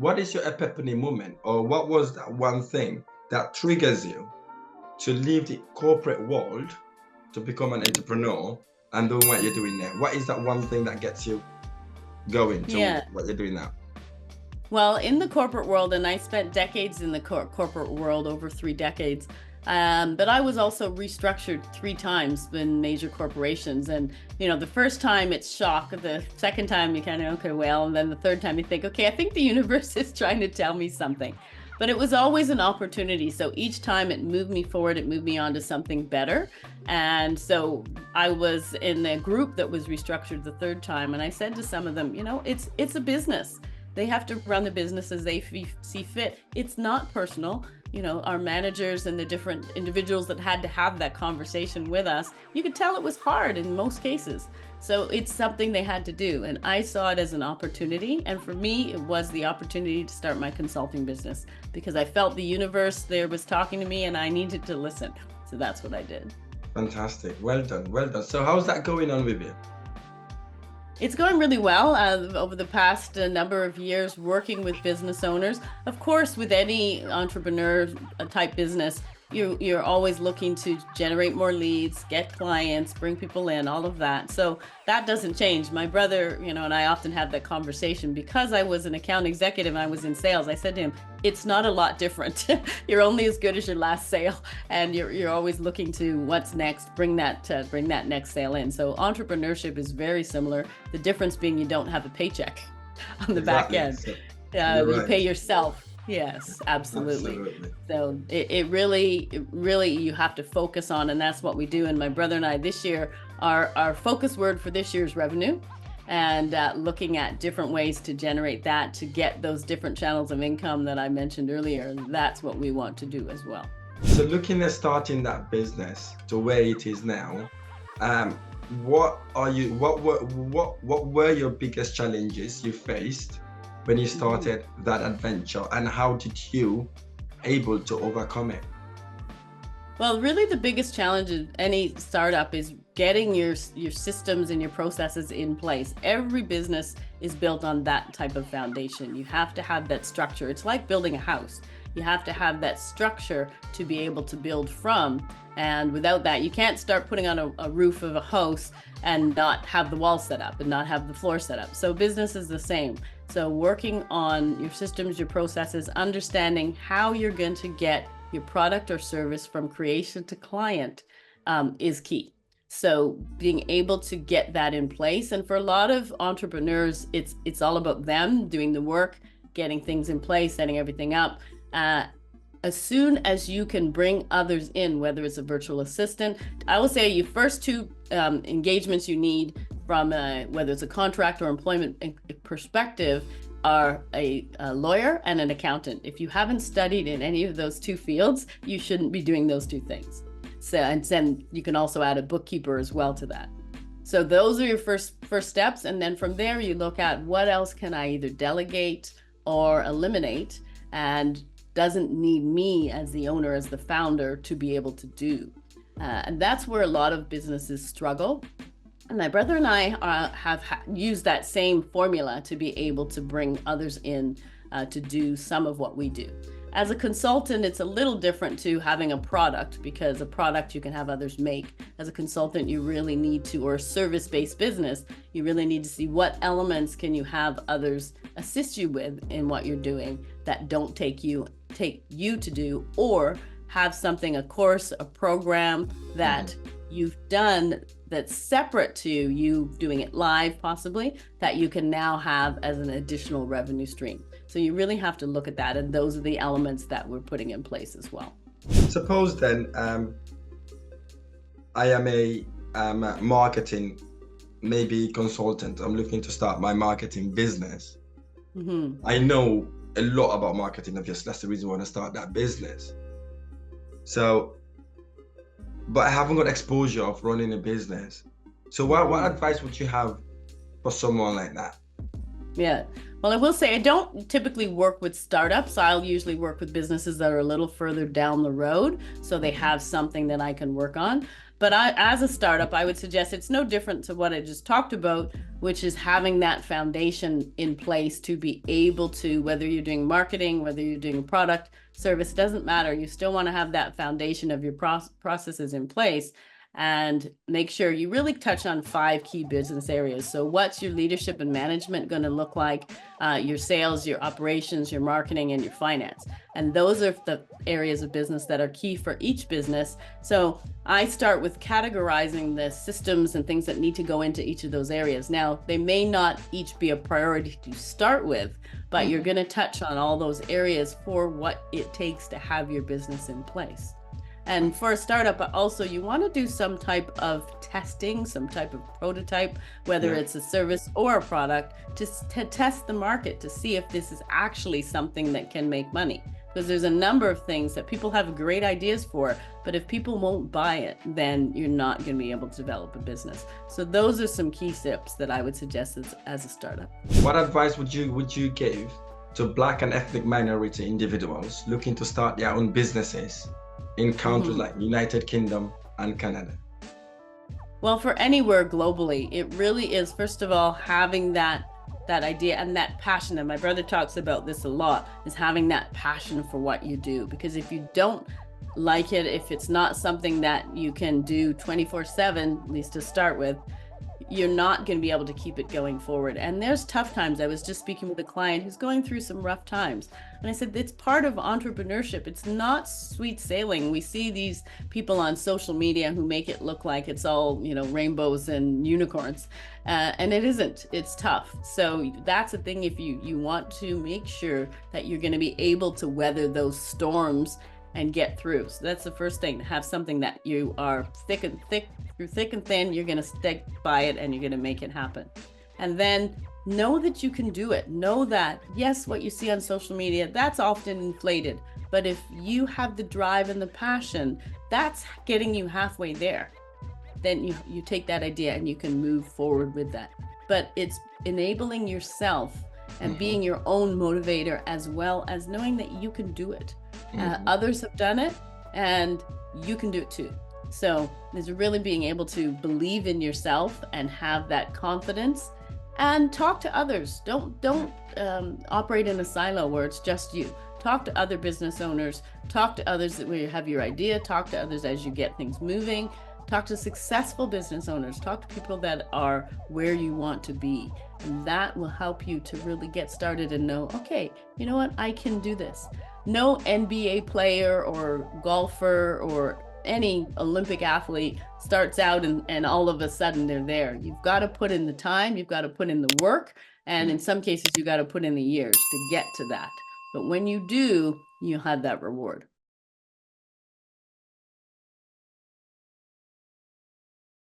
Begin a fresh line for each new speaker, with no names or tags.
what is your epiphany moment, or what was that one thing that triggers you to leave the corporate world to become an entrepreneur and doing what you're doing now? What is that one thing that gets you going to
Yeah.
what you're doing now?
Well, in the corporate world, and I spent decades in the corporate world, over 3 decades, but I was also restructured 3 times in major corporations. And, the first time it's shock. The second time you kind of, okay, well, and then the third time you think, okay, I think the universe is trying to tell me something. But it was always an opportunity. So each time it moved me forward, it moved me on to something better. And so I was in a group that was restructured the third time. And I said to some of them, it's a business. They have to run the business as they see fit. It's not personal. Our managers and the different individuals that had to have that conversation with us, you could tell it was hard in most cases. So it's something they had to do. And I saw it as an opportunity. And for me, it was the opportunity to start my consulting business because I felt the universe there was talking to me and I needed to listen. So that's what I did.
Fantastic. Well done. Well done. So how's that going on with you?
It's going really well over the past number of years working with business owners. Of course, with any entrepreneur type business, you're always looking to generate more leads, get clients, bring people in, all of that. So that doesn't change. My brother, and I often have that conversation because I was an account executive and I was in sales. I said to him, it's not a lot different. You're only as good as your last sale, and you're always looking to what's next, bring that next sale in. So entrepreneurship is very similar. The difference being you don't have a paycheck on the back end.
So,
You
right.
pay yourself. Yes, absolutely. So it really, you have to focus on, and that's what we do. And my brother and I this year, our focus word for this year is revenue, and looking at different ways to generate that, to get those different channels of income that I mentioned earlier. That's what we want to do as well.
So looking at starting that business to where it is now, what were your biggest challenges you faced when you started that adventure, and how did you able to overcome it?
Well, really the biggest challenge of any startup is getting your systems and your processes in place. Every business is built on that type of foundation. You have to have that structure. It's like building a house. You have to have that structure to be able to build from. And without that, you can't start putting on a roof of a house and not have the wall set up and not have the floor set up. So business is the same. So working on your systems, your processes, understanding how you're going to get your product or service from creation to client is key. So being able to get that in place. And for a lot of entrepreneurs, it's all about them doing the work, getting things in place, setting everything up. As soon as you can bring others in, whether it's a virtual assistant, I will say your first two engagements you need from whether it's a contract or employment perspective are a lawyer and an accountant. If you haven't studied in any of those two fields, you shouldn't be doing those two things. So, and then you can also add a bookkeeper as well to that. So those are your first steps. And then from there, you look at what else can I either delegate or eliminate, and doesn't need me as the owner, as the founder, to be able to do. And that's where a lot of businesses struggle. And my brother and I have used that same formula to be able to bring others in to do some of what we do. As a consultant, it's a little different to having a product, because a product you can have others make. As a consultant, you really need to, or a service-based business, you really need to see what elements can you have others assist you with in what you're doing that don't take you to do, or have something, a course, a program that you've done that's separate to you doing it live, possibly, that you can now have as an additional revenue stream. So you really have to look at that, and those are the elements that we're putting in place as well.
Suppose then I am a marketing, maybe consultant. I'm looking to start my marketing business. I know a lot about marketing, obviously. That's the reason I want to start that business. So, but I haven't got exposure of running a business. So what advice would you have for someone like that?
Yeah. Well, I will say I don't typically work with startups. I'll usually work with businesses that are a little further down the road, so they have something that I can work on. But as a startup, I would suggest it's no different to what I just talked about, which is having that foundation in place to be able to, whether you're doing marketing, whether you're doing a product, service, doesn't matter. You still want to have that foundation of your processes in place, and make sure you really touch on 5 key business areas. So what's your leadership and management going to look like? Your sales, your operations, your marketing, and your finance. And those are the areas of business that are key for each business. So I start with categorizing the systems and things that need to go into each of those areas. Now, they may not each be a priority to start with, but you're going to touch on all those areas for what it takes to have your business in place. And for a startup, also, you want to do some type of testing, some type of prototype, whether it's a service or a product, to test the market to see if this is actually something that can make money. Because there's a number of things that people have great ideas for, but if people won't buy it, then you're not going to be able to develop a business. So those are some key tips that I would suggest as a startup.
What advice would you give to Black and ethnic minority individuals looking to start their own businesses in countries like United Kingdom and Canada?
Well, for anywhere globally, it really is, first of all, having that idea and that passion. And my brother talks about this a lot, is having that passion for what you do. Because if you don't like it, if it's not something that you can do 24/7, at least to start with, you're not going to be able to keep it going forward. And there's tough times. I was just speaking with a client who's going through some rough times. And I said, it's part of entrepreneurship. It's not sweet sailing. We see these people on social media who make it look like it's all, rainbows and unicorns. And it isn't. It's tough. So that's the thing. If you want to make sure that you're going to be able to weather those storms and get through. So that's the first thing, to have something that you are through thick and thin, you're going to stick by it and you're going to make it happen. And then know that you can do it. Know that, yes, what you see on social media, that's often inflated. But if you have the drive and the passion, that's getting you halfway there. Then you take that idea and you can move forward with that. But it's enabling yourself and being your own motivator, as well as knowing that you can do it. Others have done it and you can do it too. So there's really being able to believe in yourself and have that confidence, and talk to others. Don't operate in a silo where it's just you. Talk to other business owners, talk to others where you have your idea, talk to others as you get things moving, talk to successful business owners, talk to people that are where you want to be. And that will help you to really get started and know, okay, you know what, I can do this. No NBA player or golfer or any Olympic athlete starts out and all of a sudden they're there. You've got to put in the time, you've got to put in the work, and in some cases you got to put in the years to get to that. But when you do, you have that reward.